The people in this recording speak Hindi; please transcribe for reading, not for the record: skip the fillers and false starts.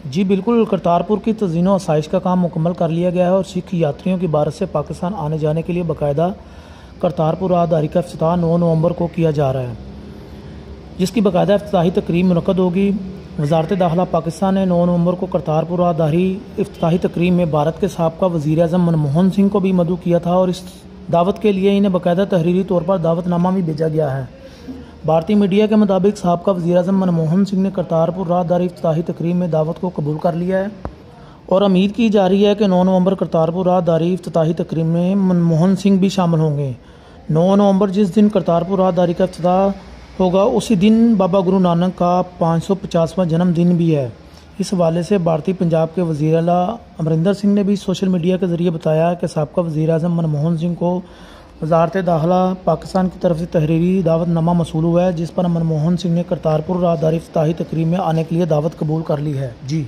जी बिल्कुल, करतारपुर की तज़ीनो आसाइश का काम मुकम्मल कर लिया गया है और सिख यात्रियों की भारत से पाकिस्तान आने जाने के लिए बाकायदा करतारपुर राहदारी का इफ्तिताह 9 नवंबर को किया जा रहा है, जिसकी बाकायदा इफ्तिताही तकरीब मुनक़्क़द होगी। वज़ारत दाखिला पाकिस्तान ने 9 नवंबर को करतारपुर राहदारी इफ्तिताही तकरीब में भारत के साबका वज़ीर आज़म मनमोहन सिंह को भी मदऊ किया था और इस दावत के लिए इन्हें बाकायदा तहरीरी तौर पर दावतनामा भी भेजा गया है। भारतीय मीडिया के मुताबिक साबका वज़ीर आज़म मनमोहन सिंह ने करतारपुर राहदारी इफ्तिताही तकरीब में दावत को कबूल कर लिया है और उम्मीद की जा रही है कि 9 नवंबर करतारपुर राहदारी इफ्तिताही तकरीब में मनमोहन सिंह भी शामिल होंगे। 9 नवंबर जिस दिन करतारपुर राहदारी का इफ्तिताह होगा, उसी दिन बाबा गुरु नानक का 550वां जन्मदिन भी है। इस हवाले से भारतीय पंजाब के वज़ीर आला अमरिंदर सिंह ने भी सोशल मीडिया के ज़रिए बताया कि साबका वज़ीर आज़म मनमोहन सिंह को वज़ारत दाखिला पाकिस्तान की तरफ से तहरीरी दावतनामा मसूल हुआ है, जिस पर मनमोहन सिंह ने करतारपुर राहदारी इफ्तिताही तकरीब में आने के लिए दावत कबूल कर ली है। जी।